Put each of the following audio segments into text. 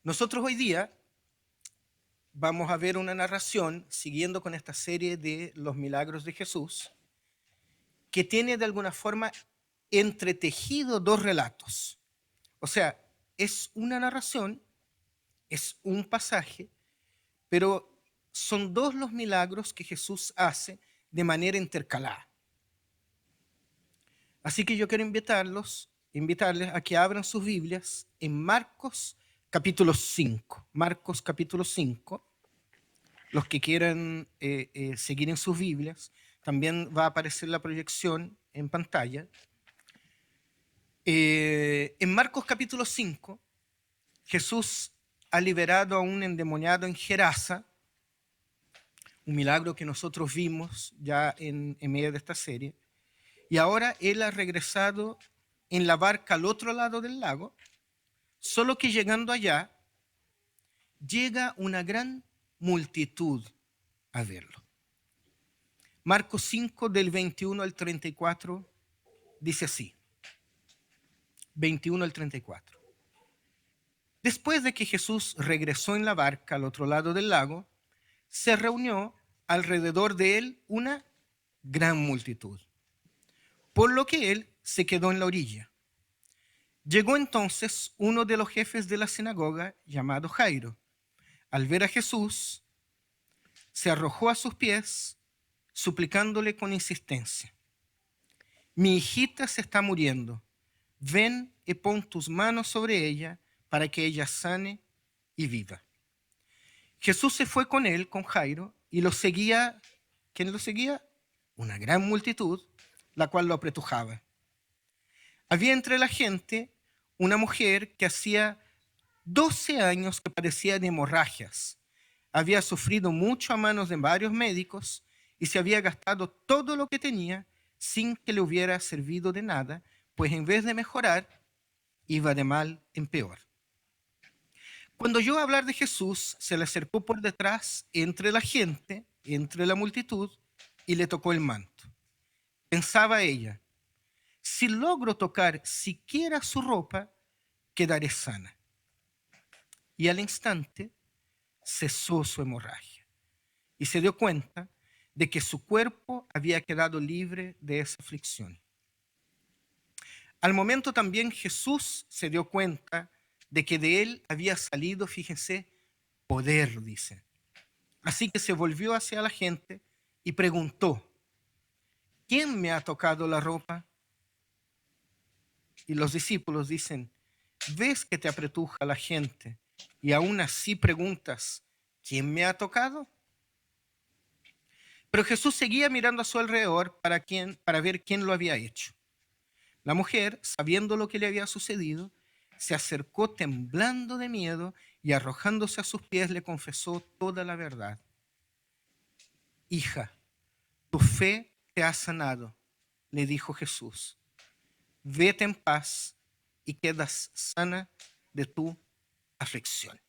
Nosotros hoy día vamos a ver una narración, siguiendo con esta serie de los milagros de Jesús, que tiene de alguna forma entretejido dos relatos. O sea, es una narración, es un pasaje, pero son dos los milagros que Jesús hace de manera intercalada. Así que yo quiero invitarles a que abran sus Biblias en Marcos capítulo 5. Marcos capítulo 5. Los que quieran seguir en sus Biblias, también va a aparecer la proyección en pantalla. En Marcos capítulo 5, Jesús ha liberado a un endemoniado en Gerasa, un milagro que nosotros vimos ya en medio de esta serie, y ahora él ha regresado en la barca al otro lado del lago, solo que llegando allá, llega una gran multitud a verlo. Marcos 5 del 21 al 34 dice así, 21 al 34. Después de que Jesús regresó en la barca al otro lado del lago, se reunió alrededor de él una gran multitud, por lo que él se quedó en la orilla. Llegó entonces uno de los jefes de la sinagoga, llamado Jairo. Al ver a Jesús, se arrojó a sus pies, suplicándole con insistencia: mi hijita se está muriendo. Ven y pon tus manos sobre ella para que ella sane y viva. Jesús se fue con él, con Jairo, y lo seguía. ¿Quién lo seguía? Una gran multitud, la cual lo apretujaba. Había entre la gente una mujer que hacía 12 años que padecía de hemorragias. Había sufrido mucho a manos de varios médicos y se había gastado todo lo que tenía sin que le hubiera servido de nada, pues en vez de mejorar, iba de mal en peor. Cuando oyó hablar de Jesús, se le acercó por detrás entre la gente, entre la multitud, y le tocó el manto. Pensaba ella: si logro tocar siquiera su ropa, quedaré sana. Y al instante cesó su hemorragia y se dio cuenta de que su cuerpo había quedado libre de esa aflicción. Al momento también Jesús se dio cuenta de que de él había salido, fíjense, poder, dice. Así que se volvió hacia la gente y preguntó: ¿quién me ha tocado la ropa? Y los discípulos dicen: ¿ves que te apretuja la gente y aún así preguntas: ¿quién me ha tocado? Pero Jesús seguía mirando a su alrededor para ver quién lo había hecho. La mujer, sabiendo lo que le había sucedido, se acercó temblando de miedo y arrojándose a sus pies le confesó toda la verdad. Hija, tu fe te ha sanado, le dijo Jesús. Vete en paz y quedas sana de tu aflicción.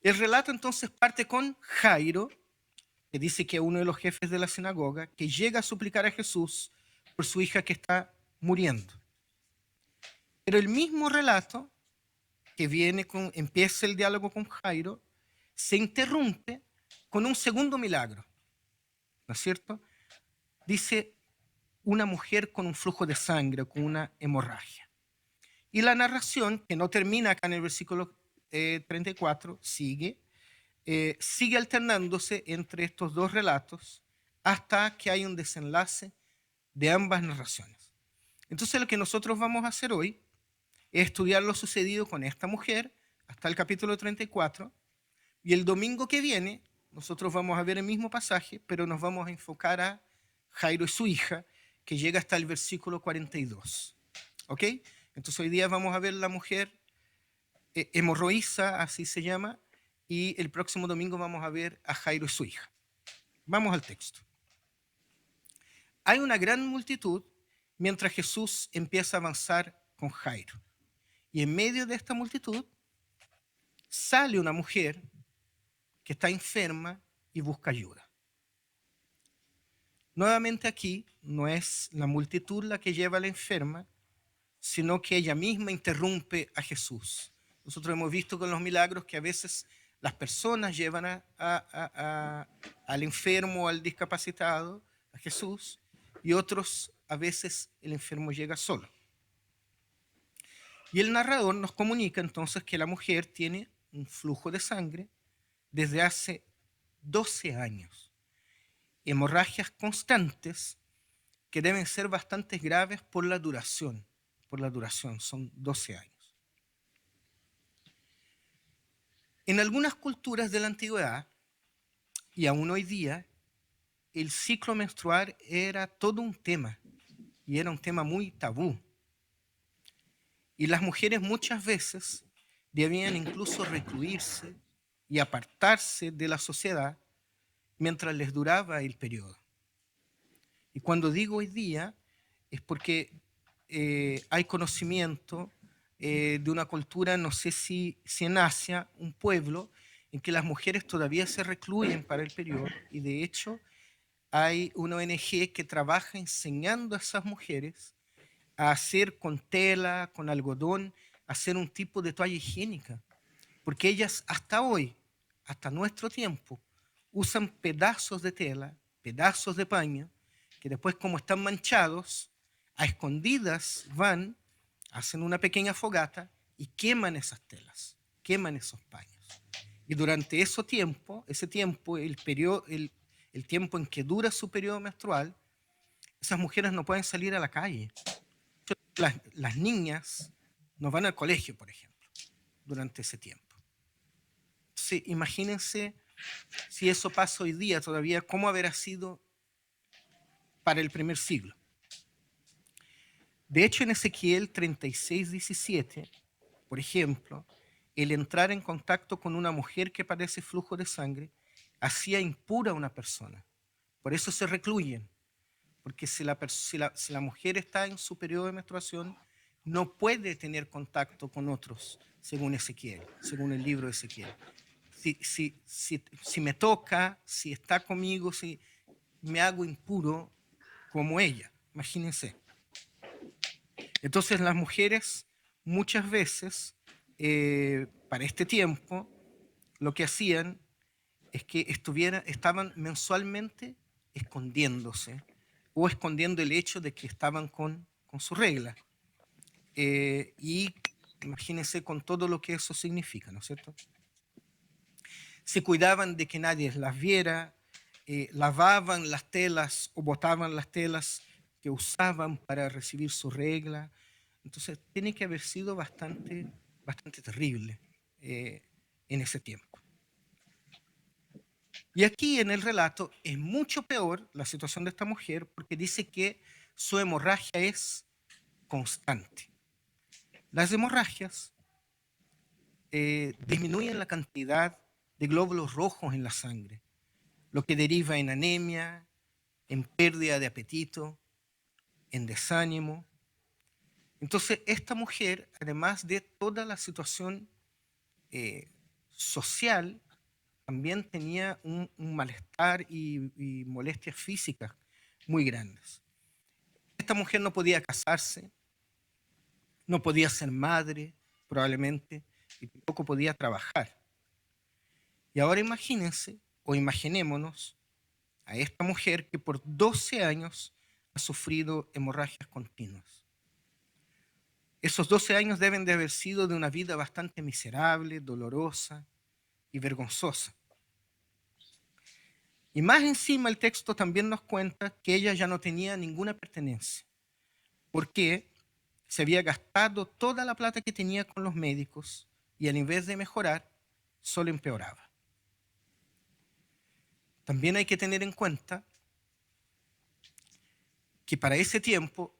El relato entonces parte con Jairo, que dice que es uno de los jefes de la sinagoga, que llega a suplicar a Jesús por su hija que está muriendo. Pero el mismo relato que empieza el diálogo con Jairo, se interrumpe con un segundo milagro, ¿no es cierto? Dice una mujer con un flujo de sangre, con una hemorragia. Y la narración, que no termina acá en el versículo 34, sigue alternándose entre estos dos relatos hasta que hay un desenlace de ambas narraciones. Entonces lo que nosotros vamos a hacer hoy es estudiar lo sucedido con esta mujer hasta el capítulo 34, y el domingo que viene nosotros vamos a ver el mismo pasaje, pero nos vamos a enfocar a Jairo y su hija, que llega hasta el versículo 42. ¿Ok? Entonces hoy día vamos a ver la mujer hemorroísa, así se llama, y el próximo domingo vamos a ver a Jairo y su hija. Vamos al texto. Hay una gran multitud mientras Jesús empieza a avanzar con Jairo. Y en medio de esta multitud sale una mujer que está enferma y busca ayuda. Nuevamente aquí no es la multitud la que lleva a la enferma, sino que ella misma interrumpe a Jesús. Nosotros hemos visto con los milagros que a veces las personas llevan al enfermo o al discapacitado a Jesús, y otros a veces el enfermo llega solo. Y el narrador nos comunica entonces que la mujer tiene un flujo de sangre desde hace 12 años, hemorragias constantes que deben ser bastante graves por la duración, son 12 años. En algunas culturas de la antigüedad, y aún hoy día, el ciclo menstrual era todo un tema, y era un tema muy tabú. Y las mujeres muchas veces debían incluso recluirse y apartarse de la sociedad mientras les duraba el periodo. Y cuando digo hoy día, es porque hay conocimiento de una cultura, no sé si en Asia, un pueblo en que las mujeres todavía se recluyen para el periodo, y de hecho hay una ONG que trabaja enseñando a esas mujeres a hacer con tela, con algodón, hacer un tipo de toalla higiénica, porque ellas hasta hoy, hasta nuestro tiempo, usan pedazos de tela, pedazos de paño, que después, como están manchados, a escondidas van, hacen una pequeña fogata y queman esas telas, queman esos paños. Y durante ese tiempo, el tiempo en que dura su periodo menstrual, esas mujeres no pueden salir a la calle. Las niñas no van al colegio, por ejemplo, durante ese tiempo. Entonces, imagínense si eso pasa hoy día todavía, ¿cómo habrá sido para el primer siglo? De hecho, en Ezequiel 36:17, por ejemplo, el entrar en contacto con una mujer que padece flujo de sangre hacía impura a una persona. Por eso se recluyen, porque si la mujer está en su periodo de menstruación, no puede tener contacto con otros, según Ezequiel, según el libro de Ezequiel. Si me toca, si está conmigo, si me hago impuro como ella, imagínense. Entonces las mujeres muchas veces, para este tiempo, lo que hacían es que estaban mensualmente escondiéndose, o escondiendo el hecho de que estaban con su regla. Y imagínense con todo lo que eso significa, ¿no es cierto? Se cuidaban de que nadie las viera, lavaban las telas o botaban las telas que usaban para recibir su regla. Entonces tiene que haber sido bastante terrible en ese tiempo. Y aquí en el relato es mucho peor la situación de esta mujer, porque dice que su hemorragia es constante. Las hemorragias disminuyen la cantidad de glóbulos rojos en la sangre, lo que deriva en anemia, en pérdida de apetito, en desánimo. Entonces, esta mujer, además de toda la situación social, también tenía un malestar y molestias físicas muy grandes. Esta mujer no podía casarse, no podía ser madre, probablemente, y tampoco podía trabajar. Y ahora imagínense, o imaginémonos, a esta mujer que por 12 años ha sufrido hemorragias continuas. Esos 12 años deben de haber sido de una vida bastante miserable, dolorosa y vergonzosa. Y más encima el texto también nos cuenta que ella ya no tenía ninguna pertenencia, porque se había gastado toda la plata que tenía con los médicos y en vez de mejorar, solo empeoraba. También hay que tener en cuenta que para ese tiempo,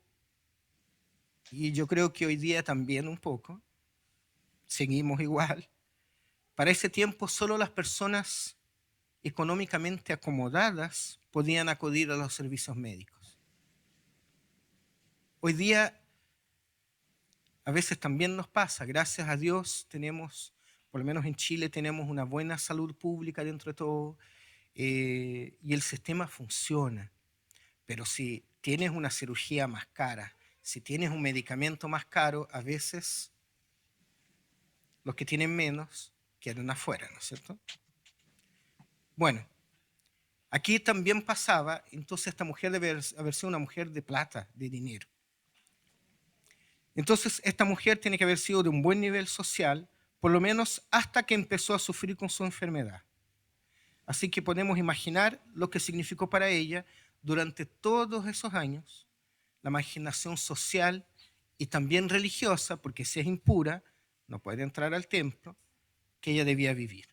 y yo creo que hoy día también un poco, seguimos igual, para ese tiempo solo las personas económicamente acomodadas podían acudir a los servicios médicos. Hoy día a veces también nos pasa, gracias a Dios tenemos, por lo menos en Chile, tenemos una buena salud pública dentro de todo, y el sistema funciona. Pero si tienes una cirugía más cara, si tienes un medicamento más caro, a veces los que tienen menos quedan afuera, ¿no es cierto? Bueno, aquí también pasaba, entonces esta mujer debe haber sido una mujer de plata, de dinero. Entonces esta mujer tiene que haber sido de un buen nivel social, por lo menos hasta que empezó a sufrir con su enfermedad. Así que podemos imaginar lo que significó para ella durante todos esos años la marginación social y también religiosa, porque si es impura, no puede entrar al templo, que ella debía vivir.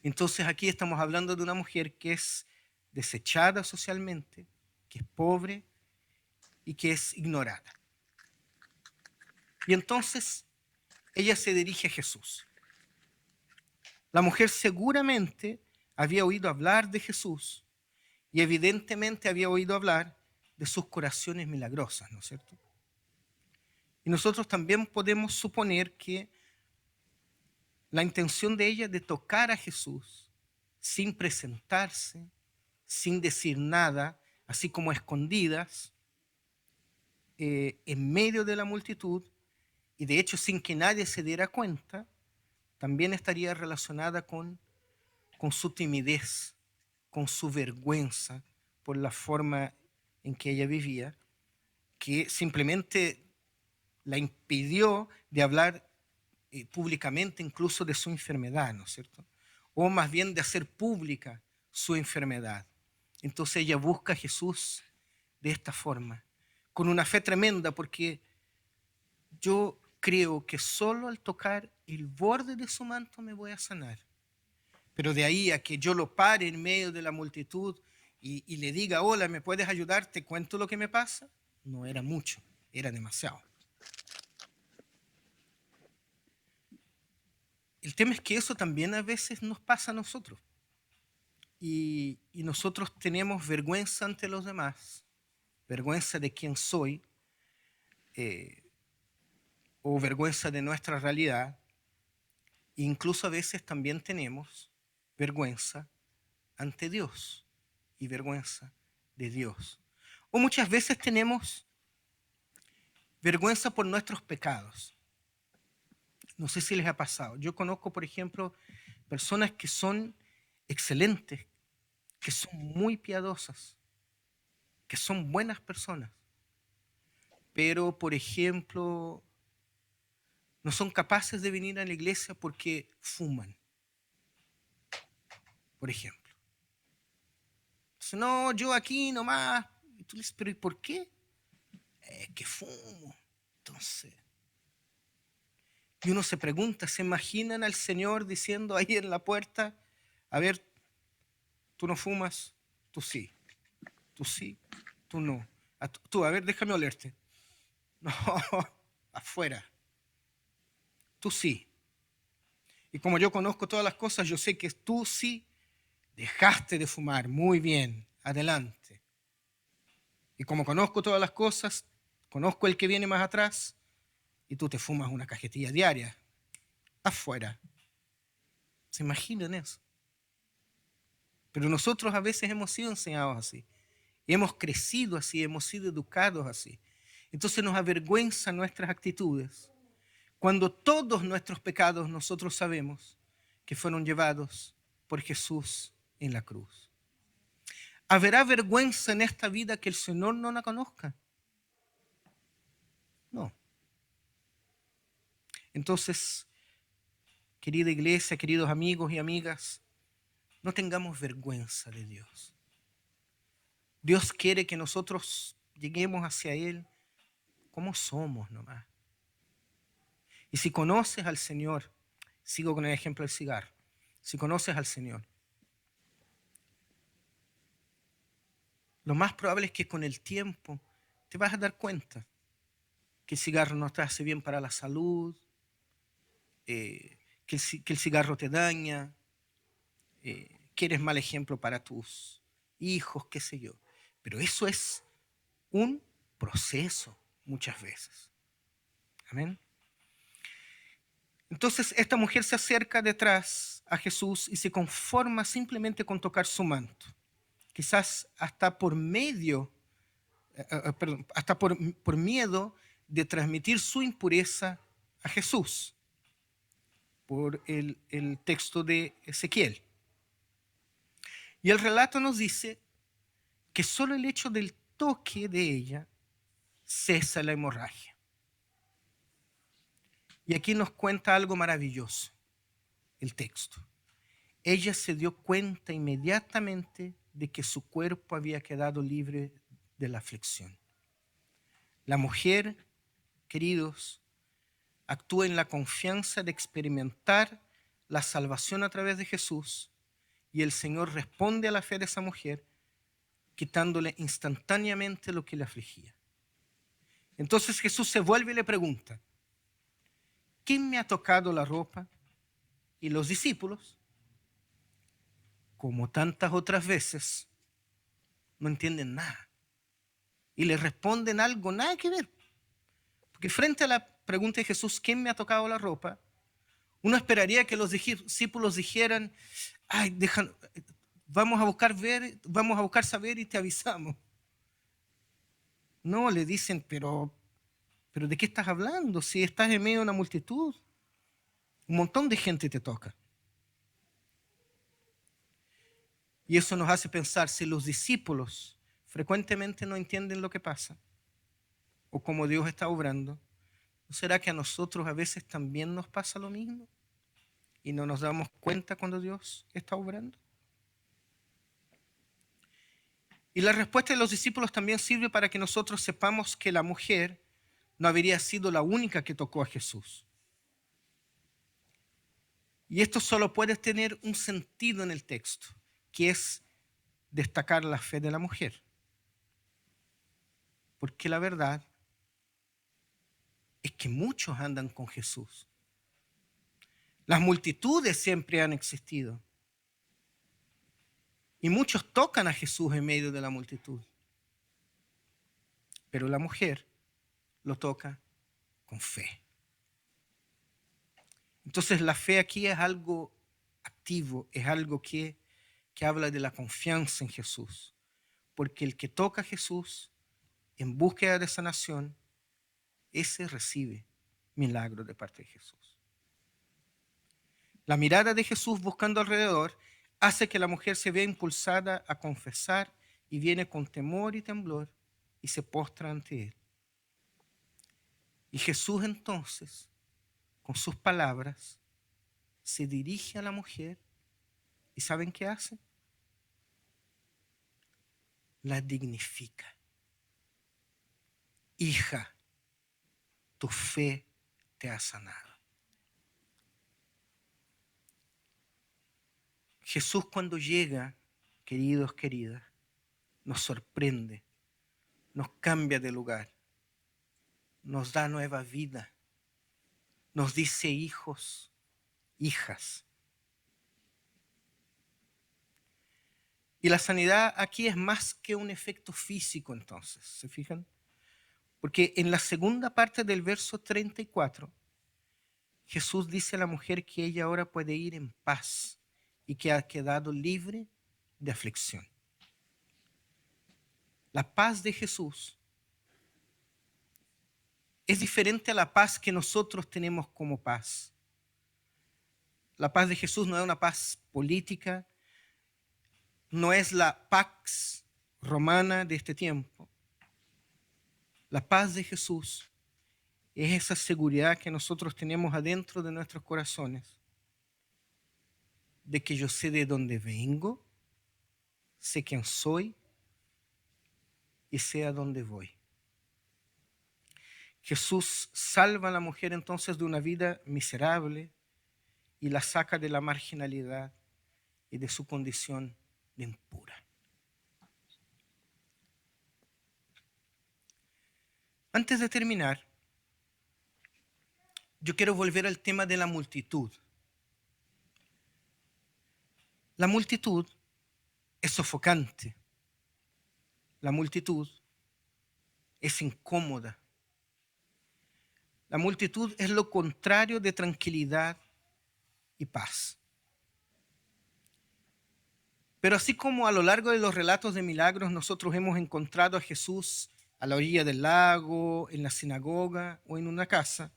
Entonces aquí estamos hablando de una mujer que es desechada socialmente, que es pobre y que es ignorada. Y entonces ella se dirige a Jesús. La mujer seguramente había oído hablar de Jesús y evidentemente había oído hablar de sus curaciones milagrosas, ¿no es cierto? Y nosotros también podemos suponer que la intención de ella de tocar a Jesús sin presentarse, sin decir nada, así como a escondidas, en medio de la multitud, y de hecho sin que nadie se diera cuenta, también estaría relacionada con su timidez, con su vergüenza por la forma en que ella vivía, que simplemente la impidió de hablar públicamente incluso de su enfermedad, ¿no es cierto? O más bien de hacer pública su enfermedad. Entonces ella busca a Jesús de esta forma, con una fe tremenda, porque yo creo que solo al tocar el borde de su manto me voy a sanar. Pero de ahí a que yo lo pare en medio de la multitud y le diga, hola, ¿me puedes ayudar? ¿Te cuento lo que me pasa? No era mucho, era demasiado. El tema es que eso también a veces nos pasa a nosotros. Y nosotros tenemos vergüenza ante los demás, vergüenza de quién soy, o vergüenza de nuestra realidad. E incluso a veces también tenemos vergüenza ante Dios y vergüenza de Dios. O muchas veces tenemos vergüenza por nuestros pecados. No sé si les ha pasado. Yo conozco, por ejemplo, personas que son excelentes, que son muy piadosas, que son buenas personas, pero, por ejemplo, no son capaces de venir a la iglesia porque fuman, por ejemplo. Entonces, no, yo aquí nomás. Y tú le dices, pero ¿y por qué? Es que fumo. Entonces, y uno se pregunta, ¿se imaginan al Señor diciendo ahí en la puerta, a ver, tú no fumas, tú sí, tú no. Tú, a ver, déjame olerte. No, afuera. Tú sí. Y como yo conozco todas las cosas, yo sé que tú sí dejaste de fumar. Muy bien, adelante. Y como conozco todas las cosas, conozco el que viene más atrás, y tú te fumas una cajetilla diaria. Afuera. ¿Se imaginan eso? Pero nosotros a veces hemos sido enseñados así. Hemos crecido así, hemos sido educados así. Entonces nos avergüenzan nuestras actitudes, cuando todos nuestros pecados nosotros sabemos que fueron llevados por Jesús en la cruz. ¿Habrá vergüenza en esta vida que el Señor no la conozca? No. Entonces, querida iglesia, queridos amigos y amigas, no tengamos vergüenza de Dios. Dios quiere que nosotros lleguemos hacia Él como somos nomás. Y si conoces al Señor, sigo con el ejemplo del cigarro, si conoces al Señor, lo más probable es que con el tiempo te vas a dar cuenta que el cigarro no te hace bien para la salud, que el cigarro te daña, que eres mal ejemplo para tus hijos, qué sé yo. Pero eso es un proceso muchas veces. Amén. Entonces esta mujer se acerca detrás a Jesús y se conforma simplemente con tocar su manto. Quizás hasta por medio perdón, hasta por miedo de transmitir su impureza a Jesús, por el texto de Ezequiel. Y el relato nos dice que solo el hecho del toque de ella cesa la hemorragia. Y aquí nos cuenta algo maravilloso, el texto. Ella se dio cuenta inmediatamente de que su cuerpo había quedado libre de la aflicción. La mujer, queridos, actúa en la confianza de experimentar la salvación a través de Jesús, y el Señor responde a la fe de esa mujer, quitándole instantáneamente lo que le afligía. Entonces Jesús se vuelve y le pregunta: ¿quién me ha tocado la ropa? Y los discípulos, como tantas otras veces, no entienden nada. Y le responden algo nada que ver. Porque frente a la pregunta de Jesús, ¿quién me ha tocado la ropa?, uno esperaría que los discípulos dijeran: ay, vamos a buscar saber y te avisamos. No, le dicen: pero ¿de qué estás hablando? Si estás en medio de una multitud, un montón de gente te toca. Y eso nos hace pensar, si los discípulos frecuentemente no entienden lo que pasa o cómo Dios está obrando, ¿no será que a nosotros a veces también nos pasa lo mismo y no nos damos cuenta cuando Dios está obrando? Y la respuesta de los discípulos también sirve para que nosotros sepamos que la mujer no habría sido la única que tocó a Jesús. Y esto solo puede tener un sentido en el texto, que es destacar la fe de la mujer. Porque la verdad es que muchos andan con Jesús. Las multitudes siempre han existido. Y muchos tocan a Jesús en medio de la multitud. Pero la mujer lo toca con fe. Entonces la fe aquí es algo activo, es algo que habla de la confianza en Jesús. Porque el que toca a Jesús en búsqueda de sanación, ese recibe milagro de parte de Jesús. La mirada de Jesús buscando alrededor hace que la mujer se vea impulsada a confesar y viene con temor y temblor y se postra ante él. Y Jesús entonces, con sus palabras, se dirige a la mujer y ¿saben qué hace? La dignifica. Hija, tu fe te ha sanado. Jesús cuando llega, queridos, queridas, nos sorprende, nos cambia de lugar, nos da nueva vida, nos dice hijos, hijas. Y la sanidad aquí es más que un efecto físico entonces, ¿se fijan? Porque en la segunda parte del verso 34, Jesús dice a la mujer que ella ahora puede ir en paz y que ha quedado libre de aflicción. La paz de Jesús es diferente a la paz que nosotros tenemos como paz. La paz de Jesús no es una paz política, no es la pax romana de este tiempo. La paz de Jesús es esa seguridad que nosotros tenemos adentro de nuestros corazones, de que yo sé de dónde vengo, sé quién soy y sé a dónde voy. Jesús salva a la mujer entonces de una vida miserable y la saca de la marginalidad y de su condición de impura. Antes de terminar, yo quiero volver al tema de la multitud. La multitud es sofocante. La multitud es incómoda. La multitud es lo contrario de tranquilidad y paz. Pero así como a lo largo de los relatos de milagros nosotros hemos encontrado a Jesús a la orilla del lago, en la sinagoga o en una casa,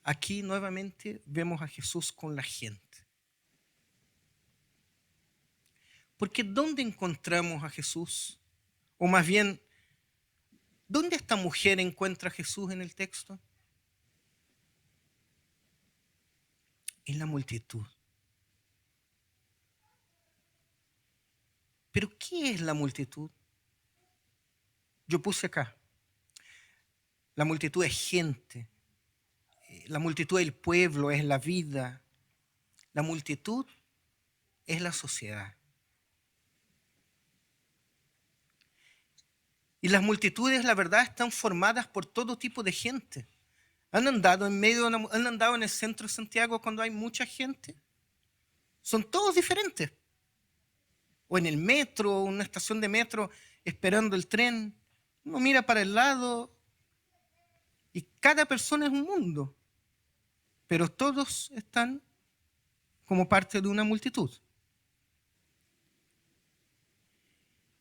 aquí nuevamente vemos a Jesús con la gente. Porque ¿dónde encontramos a Jesús? O más bien, ¿dónde esta mujer encuentra a Jesús en el texto? En la multitud. ¿Pero qué es la multitud? Yo puse acá. La multitud es gente. La multitud es el pueblo, es la vida. La multitud es la sociedad. Y las multitudes, la verdad, están formadas por todo tipo de gente. ¿Han andado han andado en el centro de Santiago cuando hay mucha gente? Son todos diferentes. O en el metro, una estación de metro, esperando el tren. Uno mira para el lado y cada persona es un mundo. Pero todos están como parte de una multitud.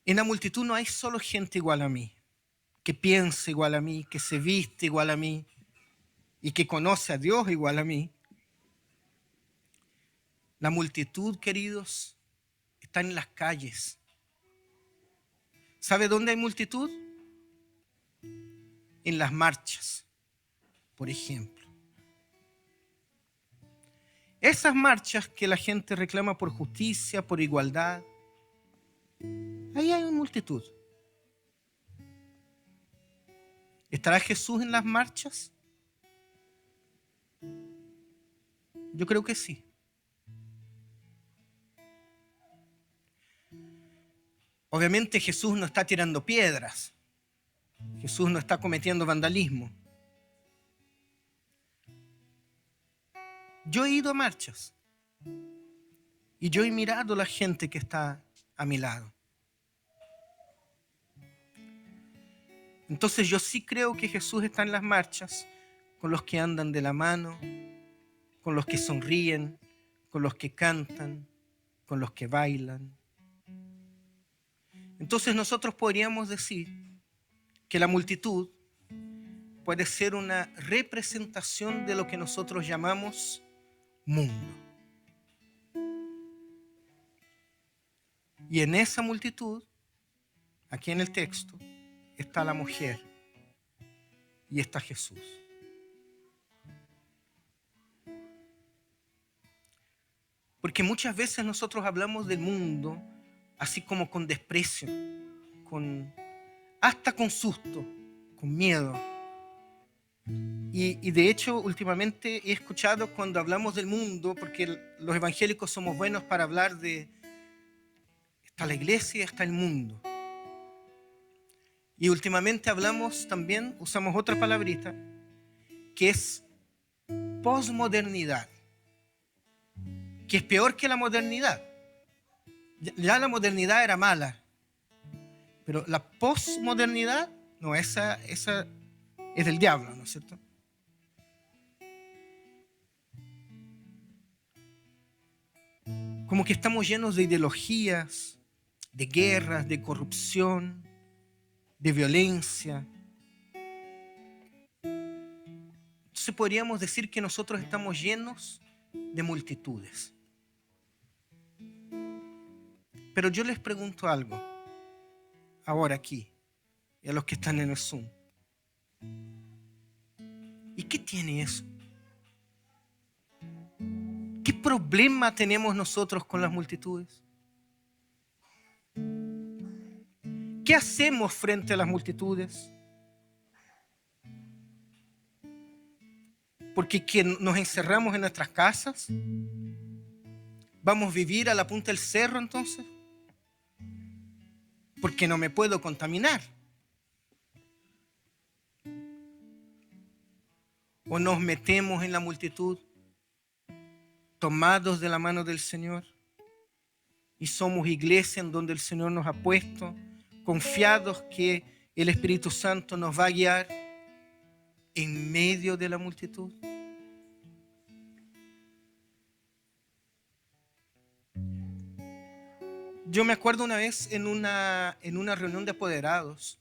En la multitud no hay solo gente igual a mí, que piensa igual a mí, que se viste igual a mí y que conoce a Dios igual a mí. La multitud, queridos, está en las calles. ¿Sabe dónde hay multitud? En las marchas, por ejemplo. Esas marchas que la gente reclama por justicia, por igualdad, ahí hay una multitud. ¿Estará Jesús en las marchas? Yo creo que sí. Obviamente Jesús no está tirando piedras. Jesús no está cometiendo vandalismo. Yo he ido a marchas y yo he mirado a la gente que está a mi lado. Entonces yo sí creo que Jesús está en las marchas con los que andan de la mano, con los que sonríen, con los que cantan, con los que bailan. Entonces nosotros podríamos decir que la multitud puede ser una representación de lo que nosotros llamamos mundo. Y en esa multitud, aquí en el texto, está la mujer y está Jesús. Porque muchas veces nosotros hablamos del mundo así como con desprecio, hasta con susto, con miedo. Y de hecho, últimamente he escuchado cuando hablamos del mundo, porque los evangélicos somos buenos para hablar de está la iglesia y está el mundo. Y últimamente hablamos también, usamos otra palabrita, que es posmodernidad, que es peor que la modernidad. Ya la modernidad era mala, pero la posmodernidad, no, esa es del diablo, ¿no es cierto? Como que estamos llenos de ideologías, de guerras, de corrupción, de violencia. Entonces podríamos decir que nosotros estamos llenos de multitudes. Pero yo les pregunto algo, ahora aquí, y a los que están en el Zoom. ¿Y qué tiene eso? ¿Qué problema tenemos nosotros con las multitudes? ¿Qué hacemos frente a las multitudes? Porque que nos encerramos en nuestras casas, ¿vamos a vivir a la punta del cerro entonces? Porque no me puedo contaminar. ¿O nos metemos en la multitud tomados de la mano del Señor y somos iglesia en donde el Señor nos ha puesto, confiados que el Espíritu Santo nos va a guiar en medio de la multitud? Yo me acuerdo una vez en una reunión de apoderados,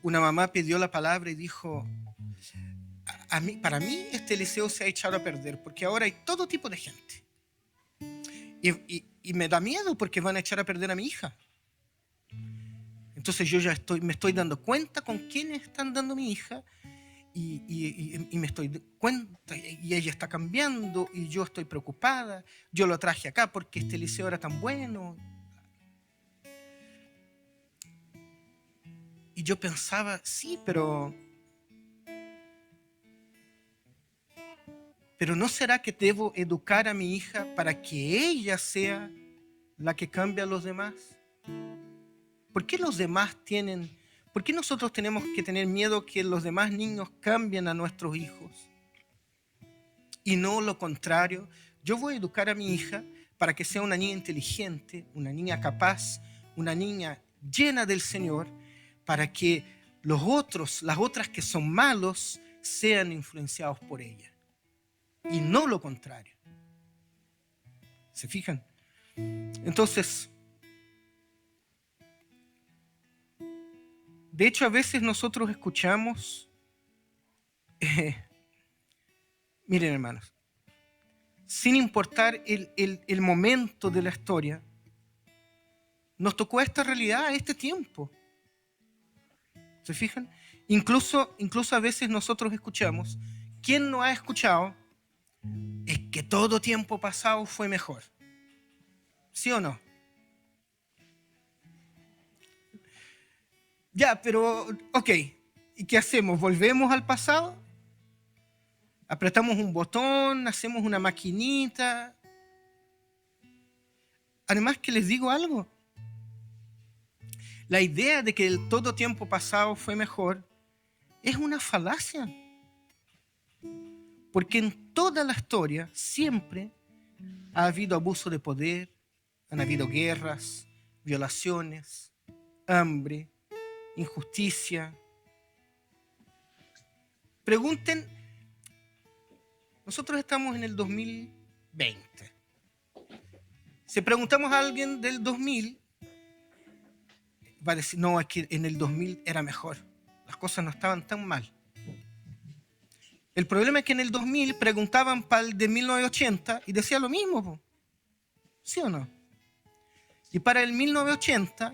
una mamá pidió la palabra y dijo, para mí este liceo se ha echado a perder porque ahora hay todo tipo de gente. Y me da miedo porque van a echar a perder a mi hija. Entonces yo ya me estoy dando cuenta con quiénes están dando mi hija y me estoy dando cuenta y ella está cambiando y yo estoy preocupada. Yo lo traje acá porque este liceo era tan bueno. Y yo pensaba, sí, pero ¿no será que debo educar a mi hija para que ella sea la que cambie a los demás? ¿Por qué por qué nosotros tenemos que tener miedo que los demás niños cambien a nuestros hijos? Y no lo contrario. Yo voy a educar a mi hija para que sea una niña inteligente, una niña capaz, una niña llena del Señor, para que las otras que son malos, sean influenciados por ella. Y no lo contrario. ¿Se fijan? Entonces, de hecho, a veces nosotros escuchamos, miren hermanos, sin importar el momento de la historia, nos tocó esta realidad, este tiempo. ¿Se fijan? Incluso a veces nosotros escuchamos, ¿quién no ha escuchado? Es que todo tiempo pasado fue mejor. ¿Sí o no? Ya, pero, ok, ¿y qué hacemos? ¿Volvemos al pasado? ¿Apretamos un botón? ¿Hacemos una maquinita? Además que les digo algo. La idea de que el todo tiempo pasado fue mejor es una falacia. Porque en toda la historia siempre ha habido abuso de poder, han habido guerras, violaciones, hambre, injusticia. Pregunten, nosotros estamos en el 2020. Si preguntamos a alguien del 2000, va a decir, no, es que en el 2000 era mejor. Las cosas no estaban tan mal. El problema es que en el 2000 preguntaban para el de 1980 y decía lo mismo. ¿Sí o no? Y para el 1980,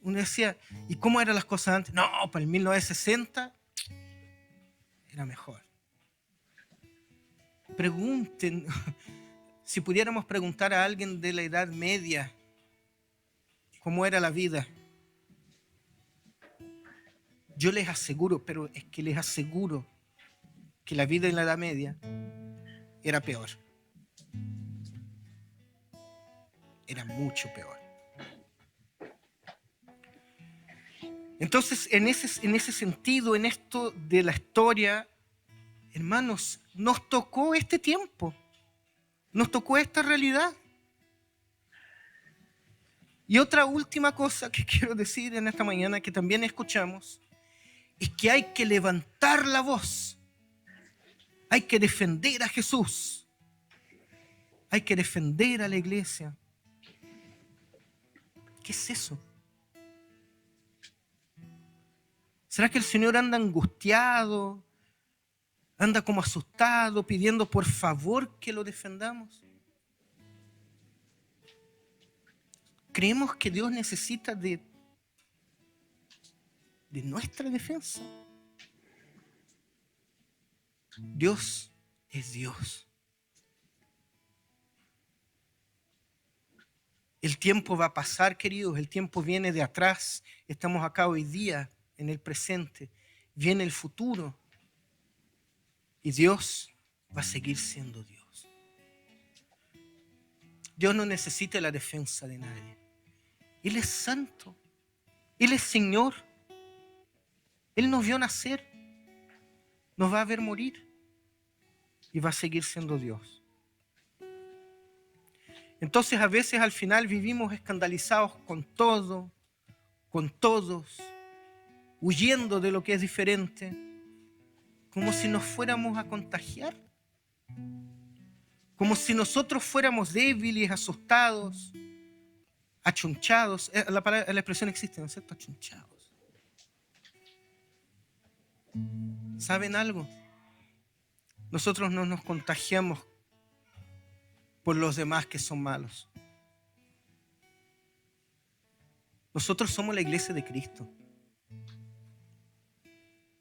uno decía, ¿y cómo eran las cosas antes? No, para el 1960 era mejor. Pregunten, si pudiéramos preguntar a alguien de la Edad Media cómo era la vida, yo les aseguro, pero es que les aseguro que la vida en la Edad Media era peor. Era mucho peor. Entonces, en ese sentido, en esto de la historia, hermanos, nos tocó este tiempo, nos tocó esta realidad. Y otra última cosa que quiero decir en esta mañana, que también escuchamos, es que hay que levantar la voz, hay que defender a Jesús, hay que defender a la iglesia. ¿Qué es eso? ¿Será que el Señor anda angustiado, anda como asustado, pidiendo por favor que lo defendamos? ¿Creemos que Dios necesita de nuestra defensa? Dios es Dios. El tiempo va a pasar, queridos, el tiempo viene de atrás. Estamos acá hoy día, en el presente. Viene el futuro. Y Dios va a seguir siendo Dios. Dios no necesita la defensa de nadie. Él es santo. Él es Señor. Él nos vio nacer. Nos va a ver morir. Y va a seguir siendo Dios. Entonces a veces al final vivimos escandalizados con todo, con todos, huyendo de lo que es diferente, como si nos fuéramos a contagiar, como si nosotros fuéramos débiles, asustados, achunchados. La expresión existe, ¿no es cierto? Achunchados. ¿Saben algo? Nosotros no nos contagiamos por los demás que son malos. Nosotros somos la iglesia de Cristo.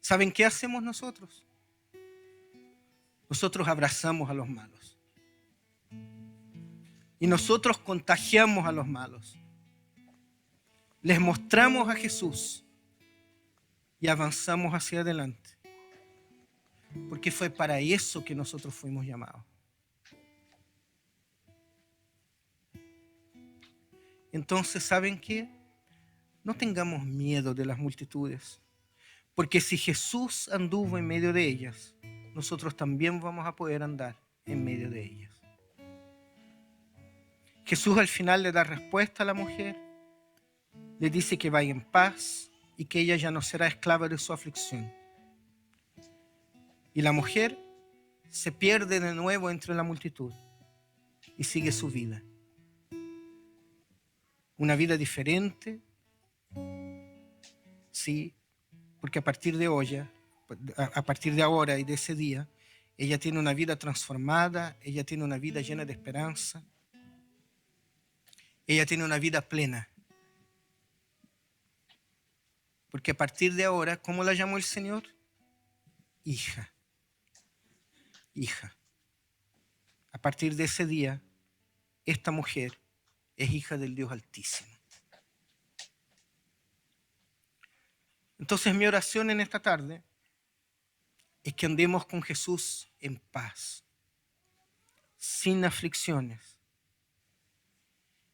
¿Saben qué hacemos nosotros? Nosotros abrazamos a los malos. Y nosotros contagiamos a los malos. Les mostramos a Jesús y avanzamos hacia adelante. Porque fue para eso que nosotros fuimos llamados. Entonces, ¿saben qué? No tengamos miedo de las multitudes. Porque si Jesús anduvo en medio de ellas, nosotros también vamos a poder andar en medio de ellas. Jesús al final le da respuesta a la mujer, le dice que vaya en paz y que ella ya no será esclava de su aflicción. Y la mujer se pierde de nuevo entre la multitud y sigue su vida. Una vida diferente, sí, porque a partir de ahora y de ese día, ella tiene una vida transformada, ella tiene una vida llena de esperanza, ella tiene una vida plena. Porque a partir de ahora, ¿cómo la llamó el Señor? Hija. Hija. A partir de ese día, esta mujer es hija del Dios Altísimo. Entonces mi oración en esta tarde es que andemos con Jesús en paz, sin aflicciones.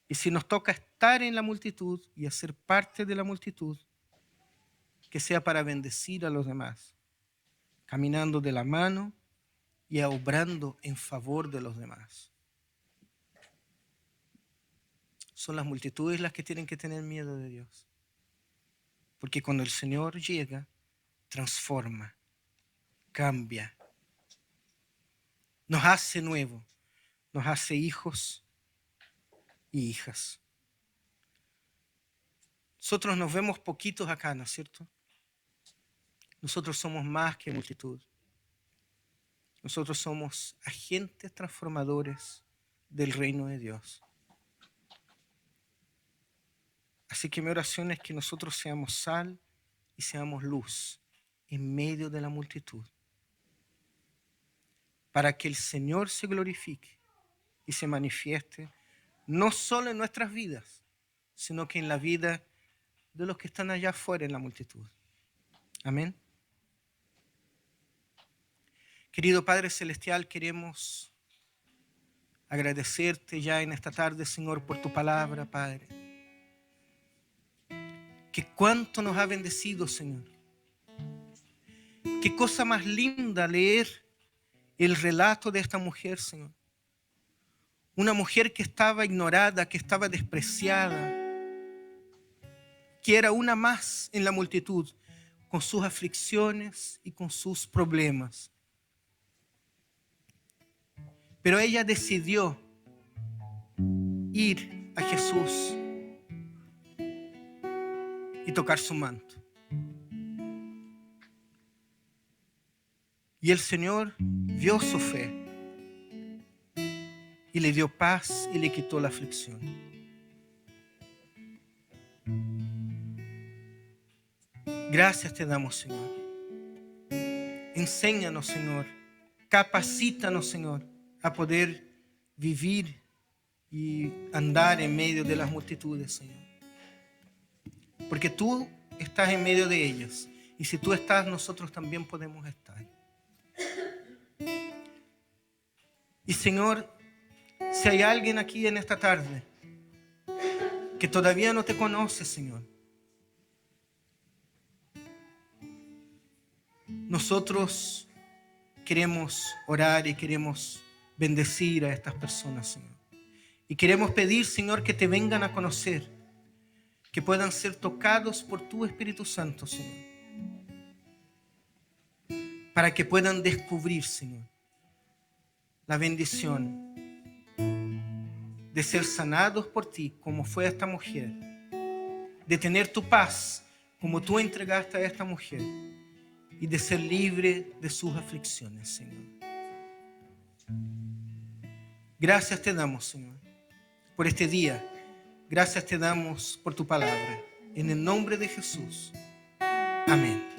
Y si nos toca estar en la multitud y hacer parte de la multitud, que sea para bendecir a los demás, caminando de la mano y obrando en favor de los demás. Son las multitudes las que tienen que tener miedo de Dios. Porque cuando el Señor llega, transforma, cambia, nos hace nuevo, nos hace hijos y hijas. Nosotros nos vemos poquitos acá, ¿no es cierto? Nosotros somos más que multitud. Nosotros somos agentes transformadores del reino de Dios. Así que mi oración es que nosotros seamos sal y seamos luz en medio de la multitud, para que el Señor se glorifique y se manifieste no solo en nuestras vidas, sino que en la vida de los que están allá afuera en la multitud. Amén. Querido Padre Celestial, queremos agradecerte ya en esta tarde, Señor, por tu palabra, Padre. Que cuánto nos ha bendecido, Señor. Qué cosa más linda leer el relato de esta mujer, Señor. Una mujer que estaba ignorada, que estaba despreciada, que era una más en la multitud, con sus aflicciones y con sus problemas. Pero ella decidió ir a Jesús y tocar su manto. Y el Señor vio su fe y le dio paz y le quitó la aflicción. Gracias te damos, Señor. Enséñanos, Señor. Capacítanos, Señor, a poder vivir y andar en medio de las multitudes, Señor. Porque tú estás en medio de ellas. Y si tú estás, nosotros también podemos estar. Y Señor, si hay alguien aquí en esta tarde que todavía no te conoce, Señor, nosotros queremos orar y queremos bendecir a estas personas, Señor. Y queremos pedir, Señor, que te vengan a conocer, que puedan ser tocados por tu Espíritu Santo, Señor, para que puedan descubrir, Señor, la bendición de ser sanados por ti, como fue esta mujer, de tener tu paz, como tú entregaste a esta mujer, y de ser libre de sus aflicciones, Señor. Gracias te damos, Señor, por este día. Gracias te damos por tu palabra. En el nombre de Jesús. Amén.